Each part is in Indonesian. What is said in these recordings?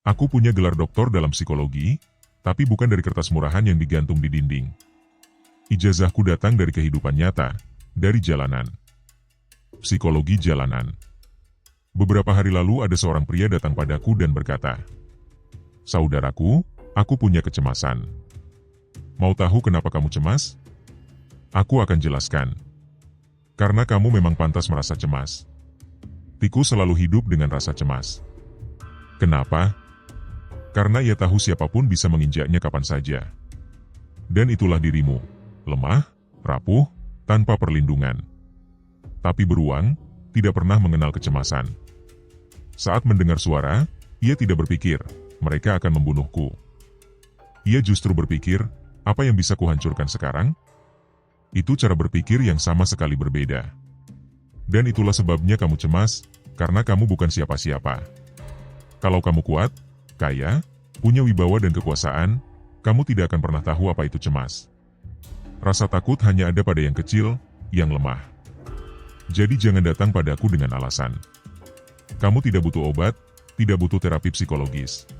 Aku punya gelar doktor dalam psikologi, tapi bukan dari kertas murahan yang digantung di dinding. Ijazahku datang dari kehidupan nyata, dari jalanan. Psikologi jalanan. Beberapa hari lalu ada seorang pria datang padaku dan berkata, "Saudaraku, aku punya kecemasan. Mau tahu kenapa kamu cemas? Aku akan jelaskan. Karena kamu memang pantas merasa cemas. Tikus selalu hidup dengan rasa cemas. Kenapa? Karena ia tahu siapapun bisa menginjaknya kapan saja. Dan itulah dirimu, lemah, rapuh, tanpa perlindungan. Tapi beruang, tidak pernah mengenal kecemasan. Saat mendengar suara, ia tidak berpikir, mereka akan membunuhku. Ia justru berpikir, apa yang bisa kuhancurkan sekarang? Itu cara berpikir yang sama sekali berbeda. Dan itulah sebabnya kamu cemas, karena kamu bukan siapa-siapa. Kalau kamu kuat, kaya, punya wibawa dan kekuasaan, kamu tidak akan pernah tahu apa itu cemas. Rasa takut hanya ada pada yang kecil, yang lemah. Jadi jangan datang padaku dengan alasan. Kamu tidak butuh obat, tidak butuh terapi psikologis.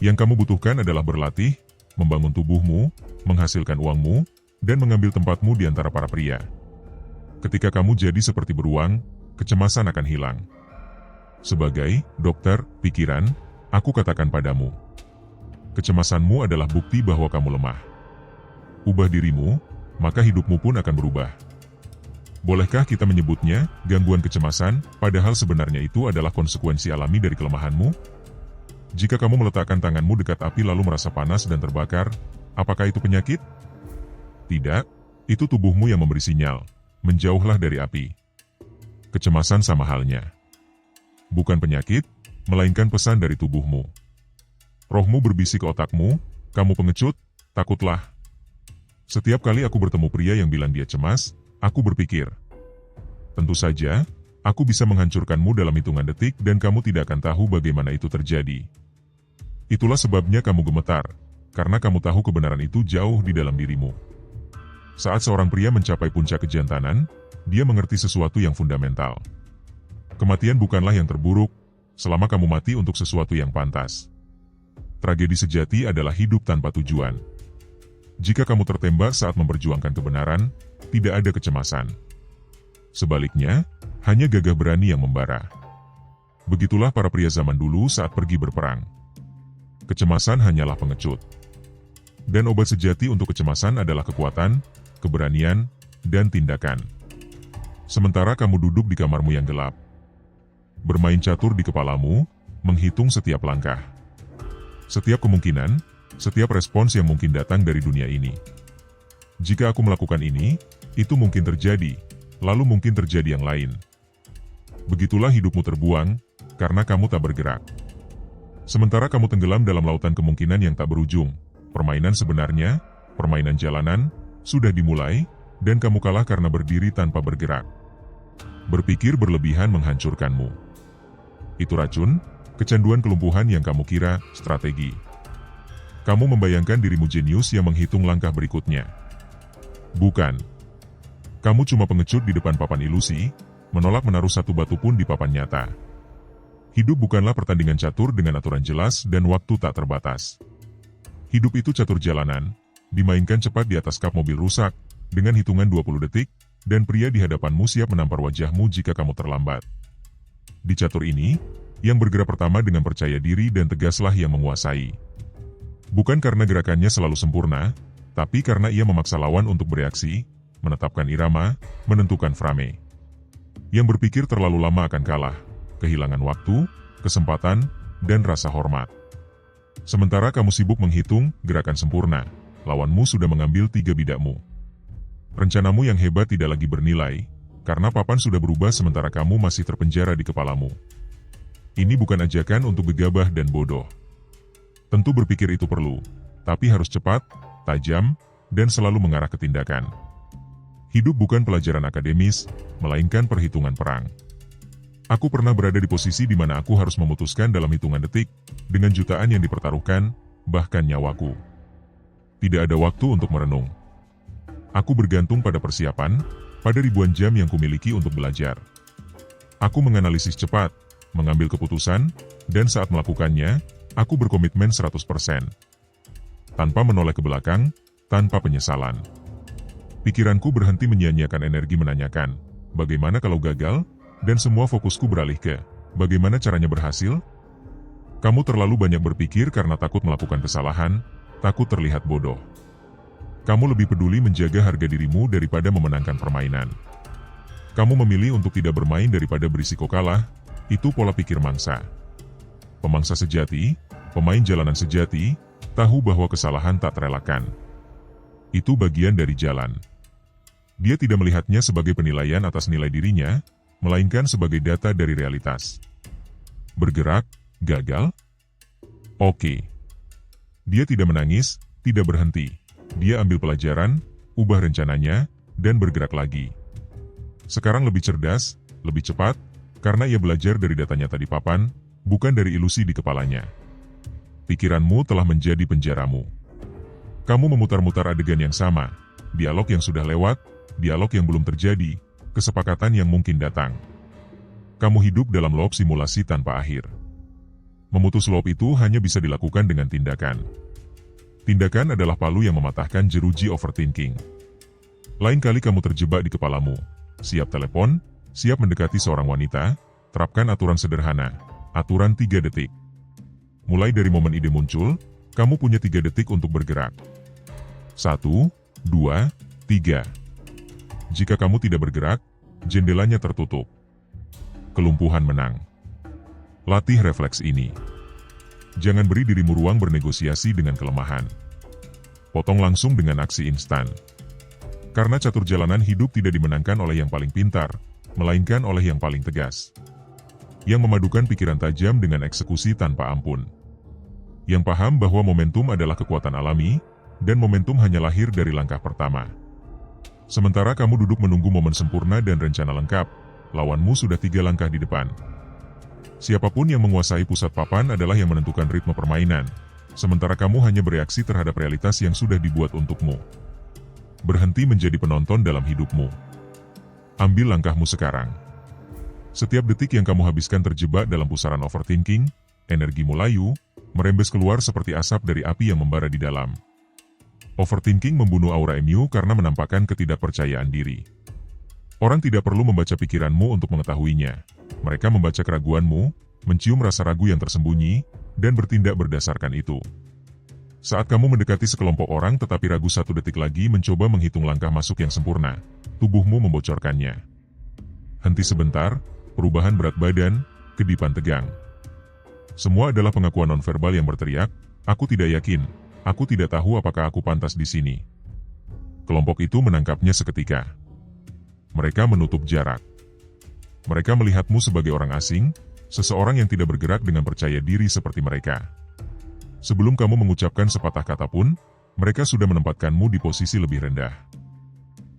Yang kamu butuhkan adalah berlatih, membangun tubuhmu, menghasilkan uangmu, dan mengambil tempatmu di antara para pria. Ketika kamu jadi seperti beruang, kecemasan akan hilang. Sebagai dokter pikiran, aku katakan padamu, kecemasanmu adalah bukti bahwa kamu lemah. Ubah dirimu, maka hidupmu pun akan berubah. Bolehkah kita menyebutnya gangguan kecemasan, padahal sebenarnya itu adalah konsekuensi alami dari kelemahanmu? Jika kamu meletakkan tanganmu dekat api lalu merasa panas dan terbakar, apakah itu penyakit? Tidak, itu tubuhmu yang memberi sinyal, menjauhlah dari api. Kecemasan sama halnya. Bukan penyakit, melainkan pesan dari tubuhmu. Rohmu berbisik ke otakmu, kamu pengecut, takutlah. Setiap kali aku bertemu pria yang bilang dia cemas, aku berpikir, tentu saja, aku bisa menghancurkanmu dalam hitungan detik dan kamu tidak akan tahu bagaimana itu terjadi. Itulah sebabnya kamu gemetar, karena kamu tahu kebenaran itu jauh di dalam dirimu. Saat seorang pria mencapai puncak kejantanan, dia mengerti sesuatu yang fundamental. Kematian bukanlah yang terburuk, selama kamu mati untuk sesuatu yang pantas. Tragedi sejati adalah hidup tanpa tujuan. Jika kamu tertembak saat memperjuangkan kebenaran, tidak ada kecemasan. Sebaliknya, hanya gagah berani yang membara. Begitulah para pria zaman dulu saat pergi berperang. Kecemasan hanyalah pengecut. Dan obat sejati untuk kecemasan adalah kekuatan, keberanian, dan tindakan. Sementara kamu duduk di kamarmu yang gelap, bermain catur di kepalamu, menghitung setiap langkah. Setiap kemungkinan, setiap respons yang mungkin datang dari dunia ini. Jika aku melakukan ini, itu mungkin terjadi, lalu mungkin terjadi yang lain. Begitulah hidupmu terbuang, karena kamu tak bergerak. Sementara kamu tenggelam dalam lautan kemungkinan yang tak berujung, permainan sebenarnya, permainan jalanan, sudah dimulai, dan kamu kalah karena berdiri tanpa bergerak. Berpikir berlebihan menghancurkanmu. Itu racun, kecanduan kelumpuhan yang kamu kira strategi. Kamu membayangkan dirimu jenius yang menghitung langkah berikutnya. Bukan. Kamu cuma pengecut di depan papan ilusi, menolak menaruh satu batu pun di papan nyata. Hidup bukanlah pertandingan catur dengan aturan jelas dan waktu tak terbatas. Hidup itu catur jalanan, dimainkan cepat di atas kap mobil rusak, dengan hitungan 20 detik, dan pria di hadapanmu siap menampar wajahmu jika kamu terlambat. Di catur ini, yang bergerak pertama dengan percaya diri dan tegaslah yang menguasai. Bukan karena gerakannya selalu sempurna, tapi karena ia memaksa lawan untuk bereaksi, menetapkan irama, menentukan frame. Yang berpikir terlalu lama akan kalah, kehilangan waktu, kesempatan, dan rasa hormat. Sementara kamu sibuk menghitung gerakan sempurna, lawanmu sudah mengambil 3 bidakmu. Rencanamu yang hebat tidak lagi bernilai, karena papan sudah berubah sementara kamu masih terpenjara di kepalamu. Ini bukan ajakan untuk gegabah dan bodoh. Tentu berpikir itu perlu, tapi harus cepat, tajam, dan selalu mengarah ke tindakan. Hidup bukan pelajaran akademis, melainkan perhitungan perang. Aku pernah berada di posisi di mana aku harus memutuskan dalam hitungan detik, dengan jutaan yang dipertaruhkan, bahkan nyawaku. Tidak ada waktu untuk merenung. Aku bergantung pada persiapan, pada ribuan jam yang kumiliki untuk belajar. Aku menganalisis cepat, mengambil keputusan, dan saat melakukannya, Aku berkomitmen 100%. Tanpa menoleh ke belakang, tanpa penyesalan. Pikiranku berhenti menyia-nyiakan energi menanyakan, bagaimana kalau gagal? Dan semua fokusku beralih ke, bagaimana caranya berhasil? Kamu terlalu banyak berpikir karena takut melakukan kesalahan, takut terlihat bodoh. Kamu lebih peduli menjaga harga dirimu daripada memenangkan permainan. Kamu memilih untuk tidak bermain daripada berisiko kalah, itu pola pikir mangsa. Pemangsa sejati, pemain jalanan sejati, tahu bahwa kesalahan tak terelakkan. Itu bagian dari jalan. Dia tidak melihatnya sebagai penilaian atas nilai dirinya, melainkan sebagai data dari realitas. Bergerak, gagal? Oke. Dia tidak menangis, tidak berhenti. Dia ambil pelajaran, ubah rencananya, dan bergerak lagi. Sekarang lebih cerdas, lebih cepat, karena ia belajar dari data nyata di papan, bukan dari ilusi di kepalanya. Pikiranmu telah menjadi penjaramu. Kamu memutar-mutar adegan yang sama, dialog yang sudah lewat, dialog yang belum terjadi, kesepakatan yang mungkin datang. Kamu hidup dalam loop simulasi tanpa akhir. Memutus loop itu hanya bisa dilakukan dengan tindakan. Tindakan adalah palu yang mematahkan jeruji overthinking. Lain kali kamu terjebak di kepalamu, siap telepon, siap mendekati seorang wanita, terapkan aturan sederhana, aturan 3 detik. Mulai dari momen ide muncul, kamu punya 3 detik untuk bergerak. 1, 2, 3. Jika kamu tidak bergerak, jendelanya tertutup. Kelumpuhan menang. Latih refleks ini. Jangan beri dirimu ruang bernegosiasi dengan kelemahan. Potong langsung dengan aksi instan. Karena catur jalanan hidup tidak dimenangkan oleh yang paling pintar, melainkan oleh yang paling tegas. Yang memadukan pikiran tajam dengan eksekusi tanpa ampun. Yang paham bahwa momentum adalah kekuatan alami, dan momentum hanya lahir dari langkah pertama. Sementara kamu duduk menunggu momen sempurna dan rencana lengkap, lawanmu sudah 3 langkah di depan. Siapapun yang menguasai pusat papan adalah yang menentukan ritme permainan, sementara kamu hanya bereaksi terhadap realitas yang sudah dibuat untukmu. Berhenti menjadi penonton dalam hidupmu. Ambil langkahmu sekarang. Setiap detik yang kamu habiskan terjebak dalam pusaran overthinking, energimu layu, merembes keluar seperti asap dari api yang membara di dalam. Overthinking membunuh aura emu karena menampakkan ketidakpercayaan diri. Orang tidak perlu membaca pikiranmu untuk mengetahuinya. Mereka membaca keraguanmu, mencium rasa ragu yang tersembunyi, dan bertindak berdasarkan itu. Saat kamu mendekati sekelompok orang tetapi ragu 1 detik lagi mencoba menghitung langkah masuk yang sempurna, tubuhmu membocorkannya. Henti sebentar, perubahan berat badan, kedipan tegang. Semua adalah pengakuan nonverbal yang berteriak, aku tidak yakin, aku tidak tahu apakah aku pantas di sini. Kelompok itu menangkapnya seketika. Mereka menutup jarak. Mereka melihatmu sebagai orang asing, seseorang yang tidak bergerak dengan percaya diri seperti mereka. Sebelum kamu mengucapkan sepatah kata pun, mereka sudah menempatkanmu di posisi lebih rendah.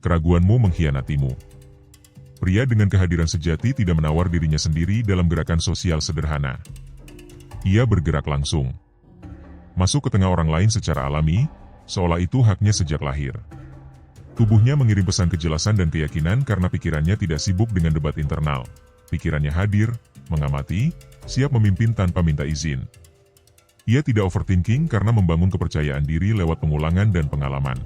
Keraguanmu mengkhianatimu. Pria dengan kehadiran sejati tidak menawar dirinya sendiri dalam gerakan sosial sederhana. Ia bergerak langsung. Masuk ke tengah orang lain secara alami, seolah itu haknya sejak lahir. Tubuhnya mengirim pesan kejelasan dan keyakinan karena pikirannya tidak sibuk dengan debat internal. Pikirannya hadir, mengamati, siap memimpin tanpa minta izin. Ia tidak overthinking karena membangun kepercayaan diri lewat pengulangan dan pengalaman.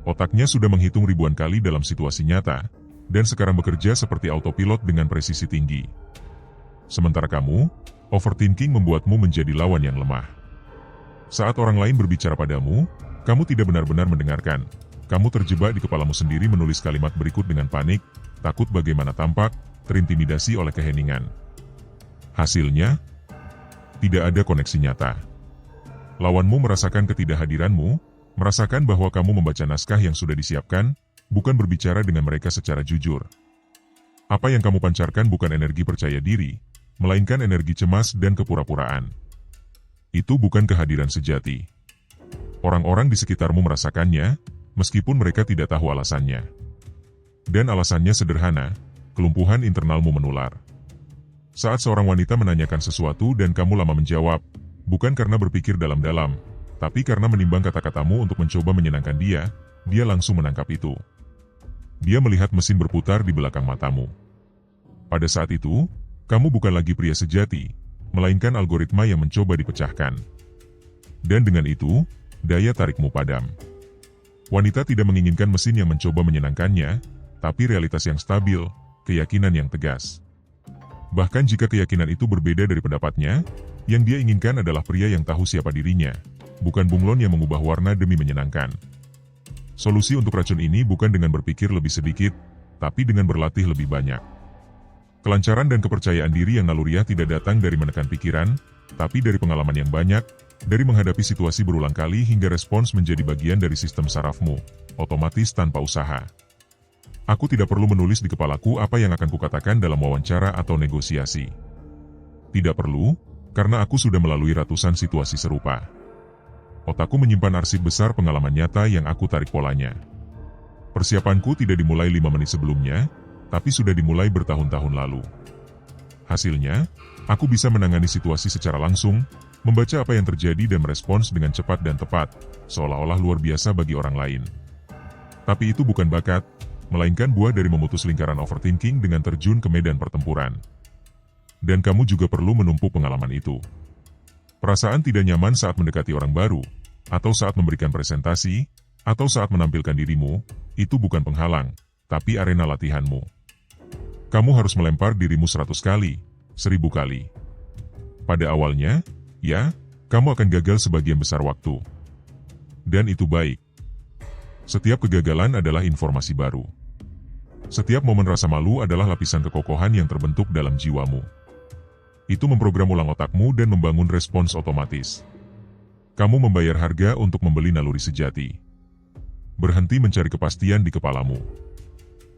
Otaknya sudah menghitung ribuan kali dalam situasi nyata, dan sekarang bekerja seperti autopilot dengan presisi tinggi. Sementara kamu, overthinking membuatmu menjadi lawan yang lemah. Saat orang lain berbicara padamu, kamu tidak benar-benar mendengarkan. Kamu terjebak di kepalamu sendiri menulis kalimat berikut dengan panik, takut bagaimana tampak, terintimidasi oleh keheningan. Hasilnya, tidak ada koneksi nyata. Lawanmu merasakan ketidakhadiranmu, merasakan bahwa kamu membaca naskah yang sudah disiapkan, bukan berbicara dengan mereka secara jujur. Apa yang kamu pancarkan bukan energi percaya diri, melainkan energi cemas dan kepura-puraan. Itu bukan kehadiran sejati. Orang-orang di sekitarmu merasakannya, meskipun mereka tidak tahu alasannya. Dan alasannya sederhana, kelumpuhan internalmu menular. Saat seorang wanita menanyakan sesuatu dan kamu lama menjawab, bukan karena berpikir dalam-dalam, tapi karena menimbang kata-katamu untuk mencoba menyenangkan dia langsung menangkap itu. Dia melihat mesin berputar di belakang matamu. Pada saat itu, kamu bukan lagi pria sejati, melainkan algoritma yang mencoba dipecahkan. Dan dengan itu, daya tarikmu padam. Wanita tidak menginginkan mesin yang mencoba menyenangkannya, tapi realitas yang stabil, keyakinan yang tegas. Bahkan jika keyakinan itu berbeda dari pendapatnya, yang dia inginkan adalah pria yang tahu siapa dirinya, bukan bunglon yang mengubah warna demi menyenangkan. Solusi untuk racun ini bukan dengan berpikir lebih sedikit, tapi dengan berlatih lebih banyak. Kelancaran dan kepercayaan diri yang naluriah tidak datang dari menekan pikiran, tapi dari pengalaman yang banyak, dari menghadapi situasi berulang kali hingga respons menjadi bagian dari sistem sarafmu, otomatis tanpa usaha. Aku tidak perlu menulis di kepalaku apa yang akan kukatakan dalam wawancara atau negosiasi. Tidak perlu, karena aku sudah melalui ratusan situasi serupa. Otakku menyimpan arsip besar pengalaman nyata yang aku tarik polanya. Persiapanku tidak dimulai 5 menit sebelumnya, tapi sudah dimulai bertahun-tahun lalu. Hasilnya, aku bisa menangani situasi secara langsung, membaca apa yang terjadi dan merespons dengan cepat dan tepat, seolah-olah luar biasa bagi orang lain. Tapi itu bukan bakat, melainkan buah dari memutus lingkaran overthinking dengan terjun ke medan pertempuran. Dan kamu juga perlu menumpuk pengalaman itu. Perasaan tidak nyaman saat mendekati orang baru, atau saat memberikan presentasi, atau saat menampilkan dirimu, itu bukan penghalang, tapi arena latihanmu. Kamu harus melempar dirimu 100 kali, 1000 kali. Pada awalnya, ya, kamu akan gagal sebagian besar waktu. Dan itu baik. Setiap kegagalan adalah informasi baru. Setiap momen rasa malu adalah lapisan kekokohan yang terbentuk dalam jiwamu. Itu memprogram ulang otakmu dan membangun respons otomatis. Kamu membayar harga untuk membeli naluri sejati. Berhenti mencari kepastian di kepalamu.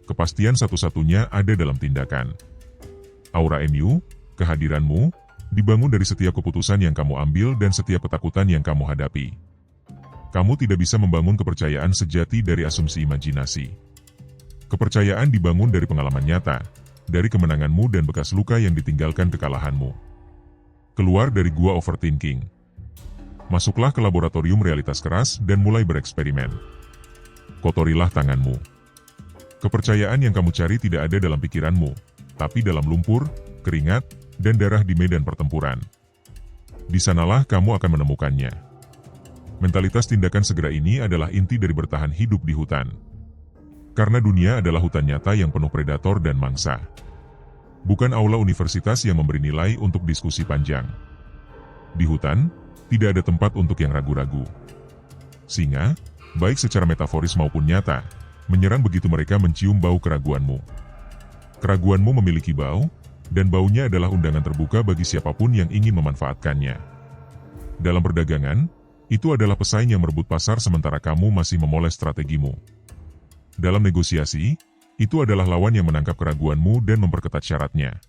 Kepastian satu-satunya ada dalam tindakan. Aura MU, kehadiranmu, dibangun dari setiap keputusan yang kamu ambil dan setiap ketakutan yang kamu hadapi. Kamu tidak bisa membangun kepercayaan sejati dari asumsi imajinasi. Kepercayaan dibangun dari pengalaman nyata, dari kemenanganmu dan bekas luka yang ditinggalkan kekalahanmu. Keluar dari gua overthinking. Masuklah ke laboratorium realitas keras dan mulai bereksperimen. Kotorilah tanganmu. Kepercayaan yang kamu cari tidak ada dalam pikiranmu, tapi dalam lumpur, keringat, dan darah di medan pertempuran. Di sanalah kamu akan menemukannya. Mentalitas tindakan segera ini adalah inti dari bertahan hidup di hutan. Karena dunia adalah hutan nyata yang penuh predator dan mangsa. Bukan aula universitas yang memberi nilai untuk diskusi panjang. Di hutan, tidak ada tempat untuk yang ragu-ragu. Singa, baik secara metaforis maupun nyata, menyerang begitu mereka mencium bau keraguanmu. Keraguanmu memiliki bau, dan baunya adalah undangan terbuka bagi siapapun yang ingin memanfaatkannya. Dalam perdagangan, itu adalah pesaing yang merebut pasar sementara kamu masih memoles strategimu. Dalam negosiasi, itu adalah lawan yang menangkap keraguanmu dan memperketat syaratnya.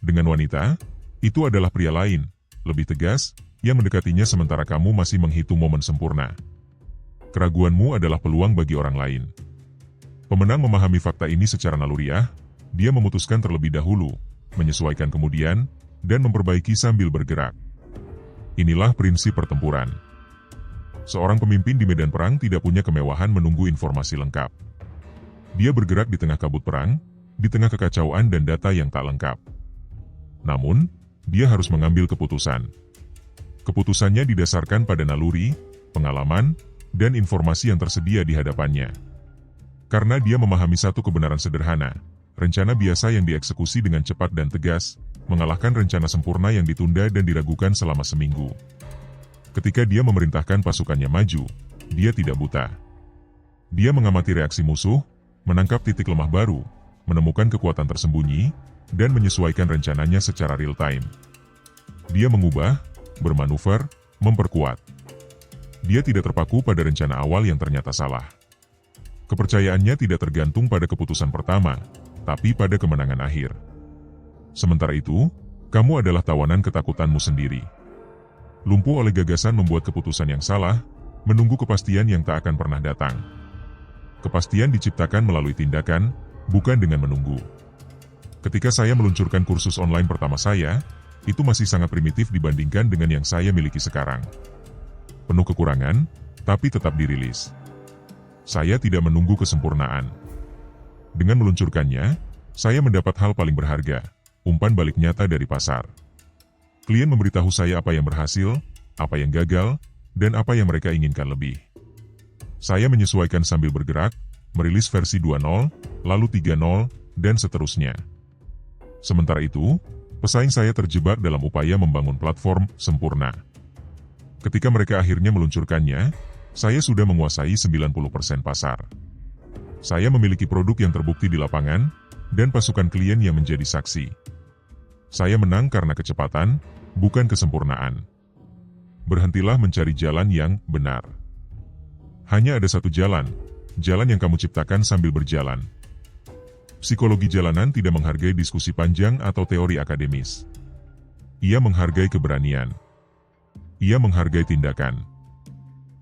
Dengan wanita, itu adalah pria lain, lebih tegas, yang mendekatinya sementara kamu masih menghitung momen sempurna. Keraguanmu adalah peluang bagi orang lain. Pemenang memahami fakta ini secara naluriah, dia memutuskan terlebih dahulu, menyesuaikan kemudian, dan memperbaiki sambil bergerak. Inilah prinsip pertempuran. Seorang pemimpin di medan perang tidak punya kemewahan menunggu informasi lengkap. Dia bergerak di tengah kabut perang, di tengah kekacauan dan data yang tak lengkap. Namun, dia harus mengambil keputusan. Keputusannya didasarkan pada naluri, pengalaman, dan informasi yang tersedia di hadapannya. Karena dia memahami satu kebenaran sederhana, rencana biasa yang dieksekusi dengan cepat dan tegas, mengalahkan rencana sempurna yang ditunda dan diragukan selama seminggu. Ketika dia memerintahkan pasukannya maju, dia tidak buta. Dia mengamati reaksi musuh, menangkap titik lemah baru, menemukan kekuatan tersembunyi, dan menyesuaikan rencananya secara real-time. Dia mengubah, bermanuver, memperkuat. Dia tidak terpaku pada rencana awal yang ternyata salah. Kepercayaannya tidak tergantung pada keputusan pertama, tapi pada kemenangan akhir. Sementara itu, kamu adalah tawanan ketakutanmu sendiri. Lumpuh oleh gagasan membuat keputusan yang salah, menunggu kepastian yang tak akan pernah datang. Kepastian diciptakan melalui tindakan, bukan dengan menunggu. Ketika saya meluncurkan kursus online pertama saya, itu masih sangat primitif dibandingkan dengan yang saya miliki sekarang. Penuh kekurangan, tapi tetap dirilis. Saya tidak menunggu kesempurnaan. Dengan meluncurkannya, saya mendapat hal paling berharga, umpan balik nyata dari pasar. Klien memberitahu saya apa yang berhasil, apa yang gagal, dan apa yang mereka inginkan lebih. Saya menyesuaikan sambil bergerak, merilis versi 2.0, lalu 3.0, dan seterusnya. Sementara itu, pesaing saya terjebak dalam upaya membangun platform sempurna. Ketika mereka akhirnya meluncurkannya, saya sudah menguasai 90% pasar. Saya memiliki produk yang terbukti di lapangan, dan pasukan klien yang menjadi saksi. Saya menang karena kecepatan, bukan kesempurnaan. Berhentilah mencari jalan yang benar. Hanya ada satu jalan, jalan yang kamu ciptakan sambil berjalan. Psikologi jalanan tidak menghargai diskusi panjang atau teori akademis. Ia menghargai keberanian. Ia menghargai tindakan.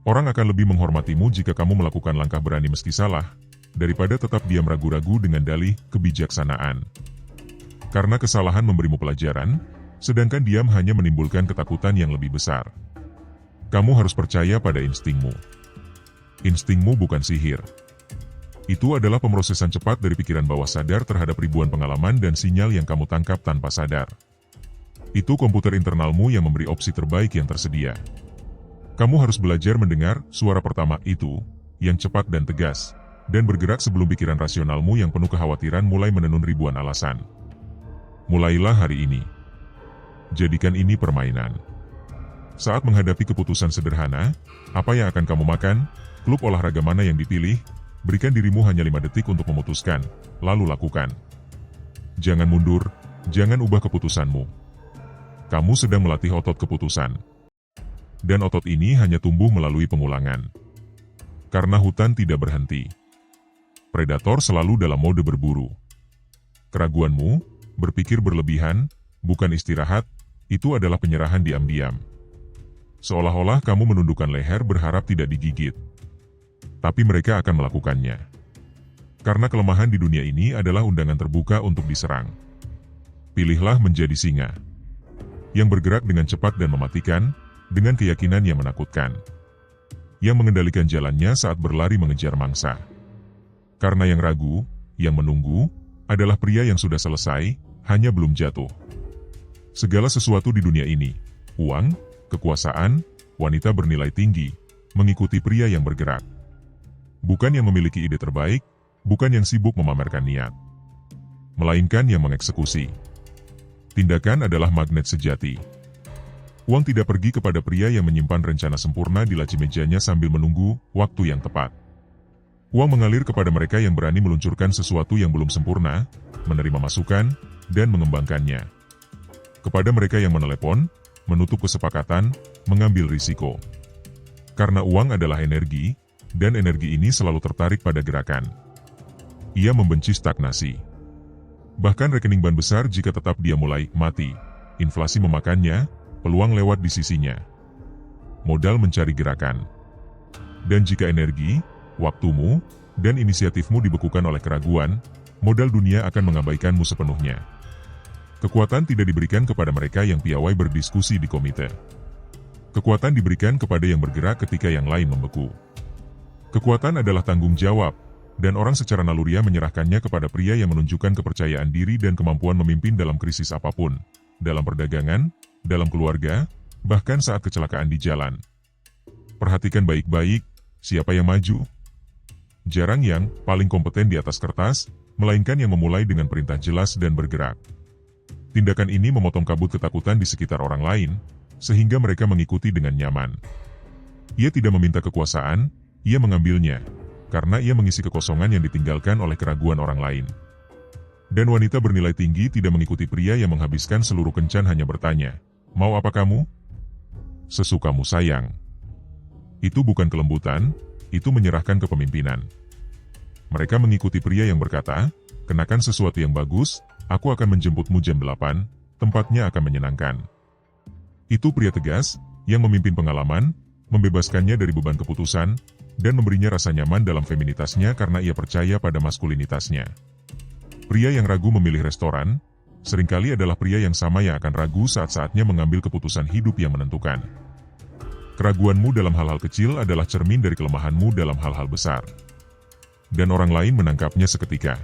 Orang akan lebih menghormatimu jika kamu melakukan langkah berani meski salah, daripada tetap diam ragu-ragu dengan dalih kebijaksanaan. Karena kesalahan memberimu pelajaran, sedangkan diam hanya menimbulkan ketakutan yang lebih besar. Kamu harus percaya pada instingmu. Instingmu bukan sihir. Itu adalah pemrosesan cepat dari pikiran bawah sadar terhadap ribuan pengalaman dan sinyal yang kamu tangkap tanpa sadar. Itu komputer internalmu yang memberi opsi terbaik yang tersedia. Kamu harus belajar mendengar suara pertama itu, yang cepat dan tegas, dan bergerak sebelum pikiran rasionalmu yang penuh kekhawatiran mulai menenun ribuan alasan. Mulailah hari ini. Jadikan ini permainan. Saat menghadapi keputusan sederhana, apa yang akan kamu makan, klub olahraga mana yang dipilih, berikan dirimu hanya 5 detik untuk memutuskan, lalu lakukan. Jangan mundur, jangan ubah keputusanmu. Kamu sedang melatih otot keputusan. Dan otot ini hanya tumbuh melalui pengulangan. Karena hutan tidak berhenti. Predator selalu dalam mode berburu. Keraguanmu, berpikir berlebihan, bukan istirahat, itu adalah penyerahan diam-diam. Seolah-olah kamu menundukkan leher berharap tidak digigit. Tapi mereka akan melakukannya. Karena kelemahan di dunia ini adalah undangan terbuka untuk diserang. Pilihlah menjadi singa. Yang bergerak dengan cepat dan mematikan, dengan keyakinan yang menakutkan. Yang mengendalikan jalannya saat berlari mengejar mangsa. Karena yang ragu, yang menunggu, adalah pria yang sudah selesai, hanya belum jatuh. Segala sesuatu di dunia ini, uang, kekuasaan, wanita bernilai tinggi, mengikuti pria yang bergerak. Bukan yang memiliki ide terbaik, bukan yang sibuk memamerkan niat, melainkan yang mengeksekusi. Tindakan adalah magnet sejati. Uang tidak pergi kepada pria yang menyimpan rencana sempurna di laci mejanya sambil menunggu waktu yang tepat. Uang mengalir kepada mereka yang berani meluncurkan sesuatu yang belum sempurna, menerima masukan, dan mengembangkannya. Kepada mereka yang menelepon, menutup kesepakatan, mengambil risiko. Karena uang adalah energi, dan energi ini selalu tertarik pada gerakan. Ia membenci stagnasi. Bahkan rekening ban besar jika tetap dia mulai mati, inflasi memakannya, peluang lewat di sisinya. Modal mencari gerakan. Dan jika energi, waktumu, dan inisiatifmu dibekukan oleh keraguan, modal dunia akan mengabaikanmu sepenuhnya. Kekuatan tidak diberikan kepada mereka yang piawai berdiskusi di komite. Kekuatan diberikan kepada yang bergerak ketika yang lain membeku. Kekuatan adalah tanggung jawab, dan orang secara naluriah menyerahkannya kepada pria yang menunjukkan kepercayaan diri dan kemampuan memimpin dalam krisis apapun, dalam perdagangan, dalam keluarga, bahkan saat kecelakaan di jalan. Perhatikan baik-baik, siapa yang maju? Jarang yang paling kompeten di atas kertas, melainkan yang memulai dengan perintah jelas dan bergerak. Tindakan ini memotong kabut ketakutan di sekitar orang lain, sehingga mereka mengikuti dengan nyaman. Ia tidak meminta kekuasaan, ia mengambilnya, karena ia mengisi kekosongan yang ditinggalkan oleh keraguan orang lain. Dan wanita bernilai tinggi tidak mengikuti pria yang menghabiskan seluruh kencan hanya bertanya, "Mau apa kamu?" "Sesukamu sayang." Itu bukan kelembutan, itu menyerahkan kepemimpinan. Mereka mengikuti pria yang berkata, "Kenakan sesuatu yang bagus, aku akan menjemputmu jam 8, tempatnya akan menyenangkan." Itu pria tegas, yang memimpin pengalaman, membebaskannya dari beban keputusan, dan memberinya rasa nyaman dalam feminitasnya karena ia percaya pada maskulinitasnya. Pria yang ragu memilih restoran, seringkali adalah pria yang sama yang akan ragu saat-saatnya mengambil keputusan hidup yang menentukan. Keraguanmu dalam hal-hal kecil adalah cermin dari kelemahanmu dalam hal-hal besar. Dan orang lain menangkapnya seketika.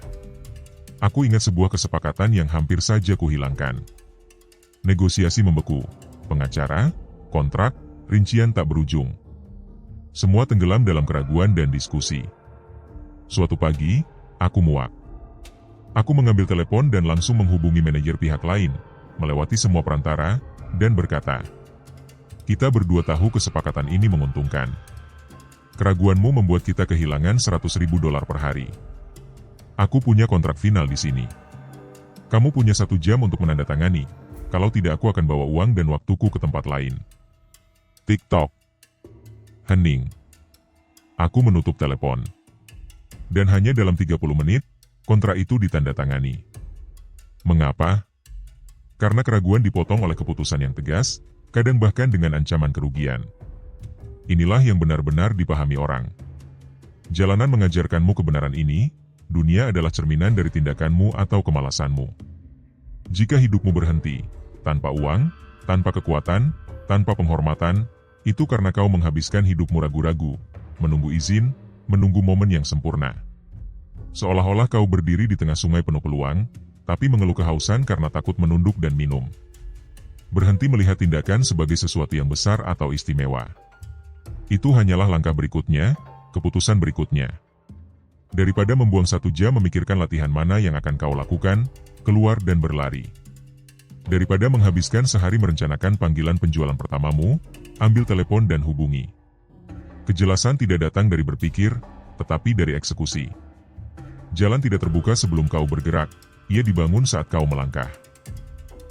Aku ingat sebuah kesepakatan yang hampir saja kuhilangkan. Negosiasi membeku, pengacara, kontrak, rincian tak berujung. Semua tenggelam dalam keraguan dan diskusi. Suatu pagi, aku muak. Aku mengambil telepon dan langsung menghubungi manajer pihak lain, melewati semua perantara, dan berkata, "Kita berdua tahu kesepakatan ini menguntungkan. Keraguanmu membuat kita kehilangan $100.000 per hari. Aku punya kontrak final di sini. Kamu punya 1 jam untuk menandatangani, kalau tidak aku akan bawa uang dan waktuku ke tempat lain." TikTok. Hening. Aku menutup telepon. Dan hanya dalam 30 menit, kontrak itu ditandatangani. Mengapa? Karena keraguan dipotong oleh keputusan yang tegas, kadang bahkan dengan ancaman kerugian. Inilah yang benar-benar dipahami orang. Jalanan mengajarkanmu kebenaran ini, dunia adalah cerminan dari tindakanmu atau kemalasanmu. Jika hidupmu berhenti, tanpa uang, tanpa kekuatan, tanpa penghormatan, itu karena kau menghabiskan hidupmu ragu-ragu, menunggu izin, menunggu momen yang sempurna. Seolah-olah kau berdiri di tengah sungai penuh peluang, tapi mengeluh kehausan karena takut menunduk dan minum. Berhenti melihat tindakan sebagai sesuatu yang besar atau istimewa. Itu hanyalah langkah berikutnya, keputusan berikutnya. Daripada membuang 1 jam memikirkan latihan mana yang akan kau lakukan, keluar dan berlari. Daripada menghabiskan sehari merencanakan panggilan penjualan pertamamu, ambil telepon dan hubungi. Kejelasan tidak datang dari berpikir, tetapi dari eksekusi. Jalan tidak terbuka sebelum kau bergerak, ia dibangun saat kau melangkah.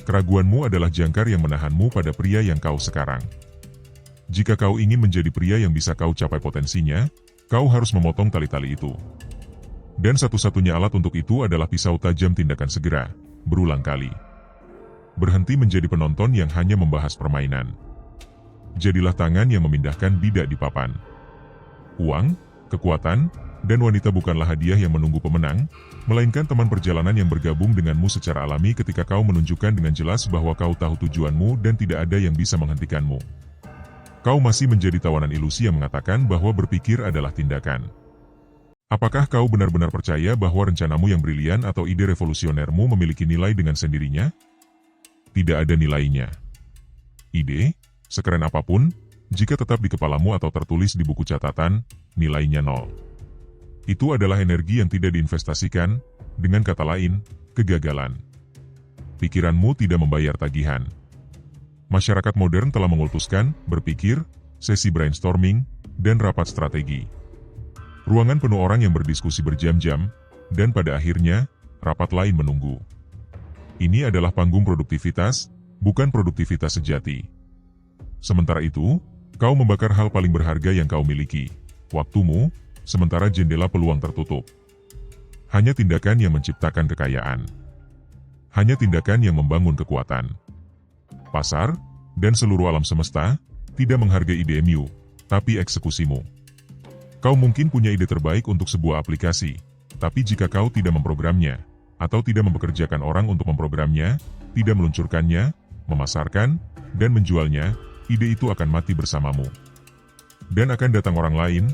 Keraguanmu adalah jangkar yang menahanmu pada pria yang kau sekarang. Jika kau ingin menjadi pria yang bisa kau capai potensinya, kau harus memotong tali-tali itu. Dan satu-satunya alat untuk itu adalah pisau tajam tindakan segera, berulang kali. Berhenti menjadi penonton yang hanya membahas permainan. Jadilah tangan yang memindahkan bidak di papan. Uang, kekuatan, dan wanita bukanlah hadiah yang menunggu pemenang, melainkan teman perjalanan yang bergabung denganmu secara alami ketika kau menunjukkan dengan jelas bahwa kau tahu tujuanmu dan tidak ada yang bisa menghentikanmu. Kau masih menjadi tawanan ilusi yang mengatakan bahwa berpikir adalah tindakan. Apakah kau benar-benar percaya bahwa rencanamu yang brilian atau ide revolusionermu memiliki nilai dengan sendirinya? Tidak ada nilainya. Ide, sekeren apapun, jika tetap di kepalamu atau tertulis di buku catatan, nilainya 0. Itu adalah energi yang tidak diinvestasikan, dengan kata lain, kegagalan. Pikiranmu tidak membayar tagihan. Masyarakat modern telah mengultuskan, berpikir, sesi brainstorming, dan rapat strategi. Ruangan penuh orang yang berdiskusi berjam-jam, dan pada akhirnya, rapat lain menunggu. Ini adalah panggung produktivitas, bukan produktivitas sejati. Sementara itu, kau membakar hal paling berharga yang kau miliki, waktumu, sementara jendela peluang tertutup. Hanya tindakan yang menciptakan kekayaan. Hanya tindakan yang membangun kekuatan. Pasar, dan seluruh alam semesta, tidak menghargai idemu, tapi eksekusimu. Kau mungkin punya ide terbaik untuk sebuah aplikasi, tapi jika kau tidak memprogramnya, atau tidak mempekerjakan orang untuk memprogramnya, tidak meluncurkannya, memasarkan, dan menjualnya, ide itu akan mati bersamamu. Dan akan datang orang lain,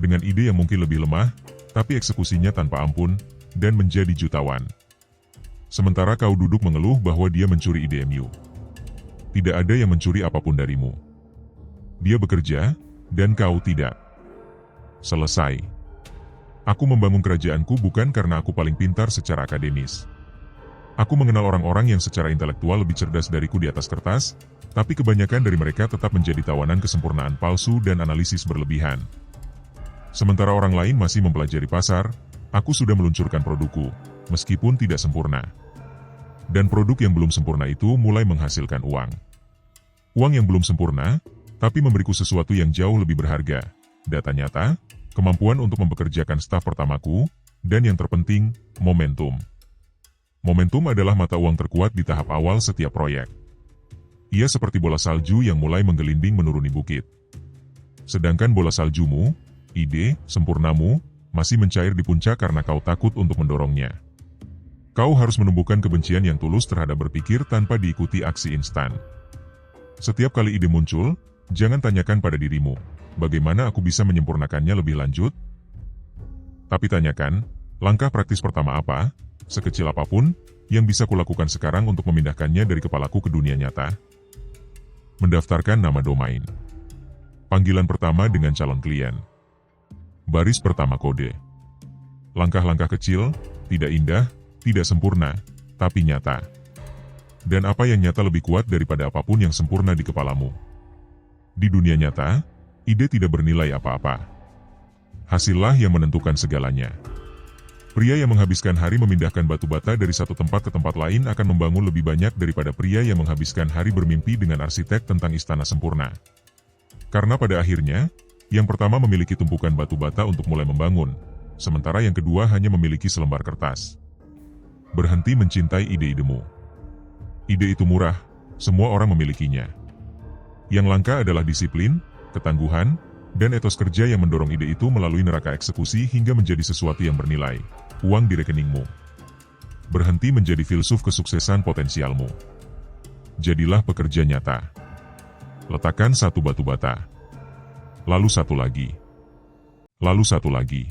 dengan ide yang mungkin lebih lemah, tapi eksekusinya tanpa ampun, dan menjadi jutawan. Sementara kau duduk mengeluh bahwa dia mencuri idemu. Tidak ada yang mencuri apapun darimu. Dia bekerja, dan kau tidak. Selesai. Aku membangun kerajaanku bukan karena aku paling pintar secara akademis. Aku mengenal orang-orang yang secara intelektual lebih cerdas dariku di atas kertas, tapi kebanyakan dari mereka tetap menjadi tawanan kesempurnaan palsu dan analisis berlebihan. Sementara orang lain masih mempelajari pasar, aku sudah meluncurkan produkku, meskipun tidak sempurna. Dan produk yang belum sempurna itu mulai menghasilkan uang. Uang yang belum sempurna, tapi memberiku sesuatu yang jauh lebih berharga. Data nyata, kemampuan untuk mempekerjakan staf pertamaku, dan yang terpenting, momentum. Momentum adalah mata uang terkuat di tahap awal setiap proyek. Ia seperti bola salju yang mulai menggelinding menuruni bukit. Sedangkan bola saljumu, ide, sempurnamu, masih mencair di puncak karena kau takut untuk mendorongnya. Kau harus menumbuhkan kebencian yang tulus terhadap berpikir tanpa diikuti aksi instan. Setiap kali ide muncul, jangan tanyakan pada dirimu, bagaimana aku bisa menyempurnakannya lebih lanjut? Tapi tanyakan, langkah praktis pertama apa, sekecil apapun, Yang bisa kulakukan sekarang untuk memindahkannya dari kepalaku ke dunia nyata? Mendaftarkan nama domain. Panggilan pertama dengan calon klien. Baris pertama kode. Langkah-langkah kecil, tidak indah, tidak sempurna, tapi nyata. Dan apa yang nyata lebih kuat daripada apapun yang sempurna di kepalamu. Di dunia nyata, ide tidak bernilai apa-apa. Hasillah yang menentukan segalanya. Pria yang menghabiskan hari memindahkan batu bata dari satu tempat ke tempat lain akan membangun lebih banyak daripada pria yang menghabiskan hari bermimpi dengan arsitek tentang istana sempurna. Karena pada akhirnya, yang pertama memiliki tumpukan batu bata untuk mulai membangun, sementara yang kedua hanya memiliki selembar kertas. Berhenti mencintai ide-idemu. Ide itu murah, semua orang memilikinya. Yang langka adalah disiplin, ketangguhan, dan etos kerja yang mendorong ide itu melalui neraka eksekusi hingga menjadi sesuatu yang bernilai, uang di rekeningmu. Berhenti menjadi filsuf kesuksesan potensialmu. Jadilah pekerja nyata. Letakkan satu batu bata. Lalu satu lagi. Lalu satu lagi.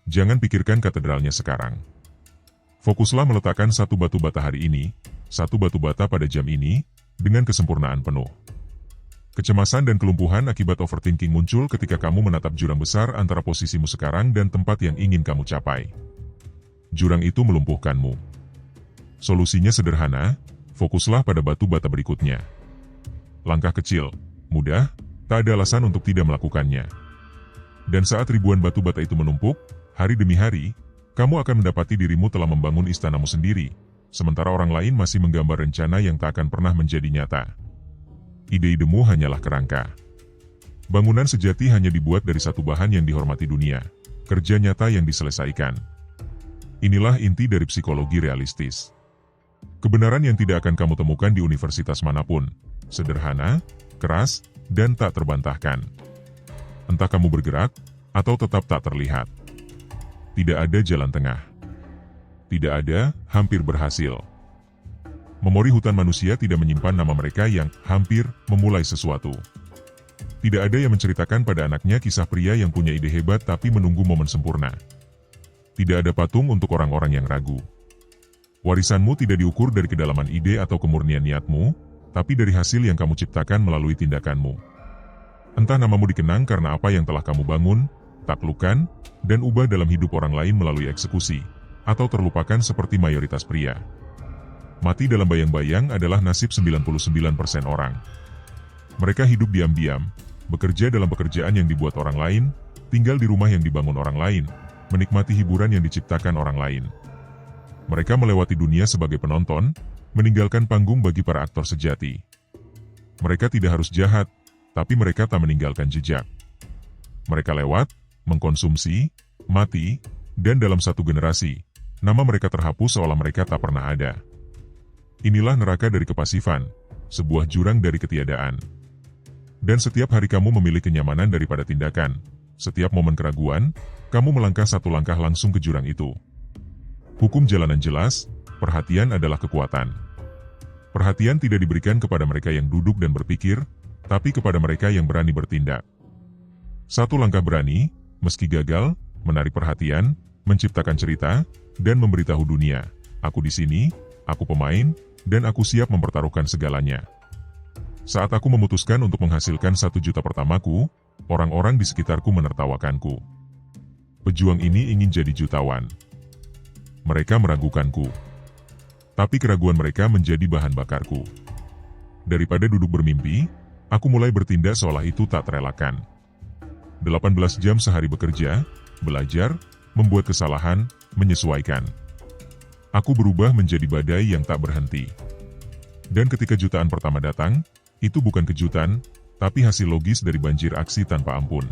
Jangan pikirkan katedralnya sekarang. Fokuslah meletakkan satu batu bata hari ini, satu batu bata pada jam ini, dengan kesempurnaan penuh. Kecemasan dan kelumpuhan akibat overthinking muncul ketika kamu menatap jurang besar antara posisimu sekarang dan tempat yang ingin kamu capai. Jurang itu melumpuhkanmu. Solusinya sederhana, fokuslah pada batu bata berikutnya. Langkah kecil, mudah, tak ada alasan untuk tidak melakukannya. Dan saat ribuan batu bata itu menumpuk, hari demi hari, kamu akan mendapati dirimu telah membangun istanamu sendiri, sementara orang lain masih menggambar rencana yang tak akan pernah menjadi nyata. Ide-idemu hanyalah kerangka. Bangunan sejati hanya dibuat dari satu bahan yang dihormati dunia, kerja nyata yang diselesaikan. Inilah inti dari psikologi realistis. Kebenaran yang tidak akan kamu temukan di universitas manapun, sederhana, keras, dan tak terbantahkan. Entah kamu bergerak, atau tetap tak terlihat. Tidak ada jalan tengah. Tidak ada, hampir berhasil. Memori hutan manusia tidak menyimpan nama mereka yang hampir memulai sesuatu. Tidak ada yang menceritakan pada anaknya kisah pria yang punya ide hebat tapi menunggu momen sempurna. Tidak ada patung untuk orang-orang yang ragu. Warisanmu tidak diukur dari kedalaman ide atau kemurnian niatmu, tapi dari hasil yang kamu ciptakan melalui tindakanmu. Entah namamu dikenang karena apa yang telah kamu bangun, taklukkan, dan ubah dalam hidup orang lain melalui eksekusi, atau terlupakan seperti mayoritas pria. Mati dalam bayang-bayang adalah nasib 99% orang. Mereka hidup diam-diam, bekerja dalam pekerjaan yang dibuat orang lain, tinggal di rumah yang dibangun orang lain, menikmati hiburan yang diciptakan orang lain. Mereka melewati dunia sebagai penonton, meninggalkan panggung bagi para aktor sejati. Mereka tidak harus jahat, tapi mereka tak meninggalkan jejak. Mereka lewat, mengkonsumsi, mati, dan dalam satu generasi, nama mereka terhapus seolah mereka tak pernah ada. Inilah neraka dari kepasifan, sebuah jurang dari ketiadaan. Dan setiap hari kamu memilih kenyamanan daripada tindakan. Setiap momen keraguan, kamu melangkah satu langkah langsung ke jurang itu. Hukum jalanan jelas, perhatian adalah kekuatan. Perhatian tidak diberikan kepada mereka yang duduk dan berpikir, tapi kepada mereka yang berani bertindak. Satu langkah berani, meski gagal, menarik perhatian, menciptakan cerita, dan memberitahu dunia, aku di sini, aku pemain, dan aku siap mempertaruhkan segalanya. Saat aku memutuskan untuk menghasilkan 1 juta pertamaku, orang-orang di sekitarku menertawakanku. Pejuang ini ingin jadi jutawan. Mereka meragukanku. Tapi keraguan mereka menjadi bahan bakarku. Daripada duduk bermimpi, aku mulai bertindak seolah itu tak terelakkan. 18 jam sehari bekerja, belajar, membuat kesalahan, menyesuaikan. Aku berubah menjadi badai yang tak berhenti. Dan ketika jutaan pertama datang, itu bukan kejutan, tapi hasil logis dari banjir aksi tanpa ampun.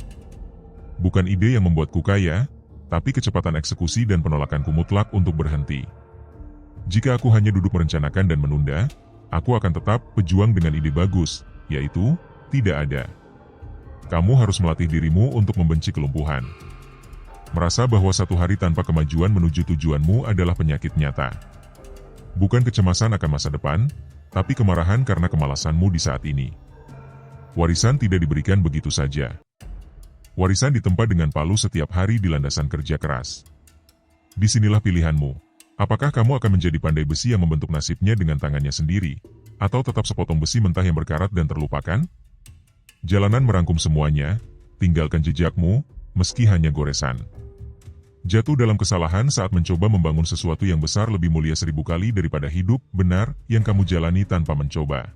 Bukan ide yang membuatku kaya, tapi kecepatan eksekusi dan penolakanku mutlak untuk berhenti. Jika aku hanya duduk merencanakan dan menunda, aku akan tetap pejuang dengan ide bagus, yaitu, tidak ada. Kamu harus melatih dirimu untuk membenci kelumpuhan. Merasa bahwa satu hari tanpa kemajuan menuju tujuanmu adalah penyakit nyata. Bukan kecemasan akan masa depan, tapi kemarahan karena kemalasanmu di saat ini. Warisan tidak diberikan begitu saja. Warisan ditempa dengan palu setiap hari di landasan kerja keras. Disinilah pilihanmu. Apakah kamu akan menjadi pandai besi yang membentuk nasibnya dengan tangannya sendiri, atau tetap sepotong besi mentah yang berkarat dan terlupakan? Jalanan merangkum semuanya, tinggalkan jejakmu, meski hanya goresan. Jatuh dalam kesalahan saat mencoba membangun sesuatu yang besar lebih mulia 1000 kali daripada hidup benar yang kamu jalani tanpa mencoba.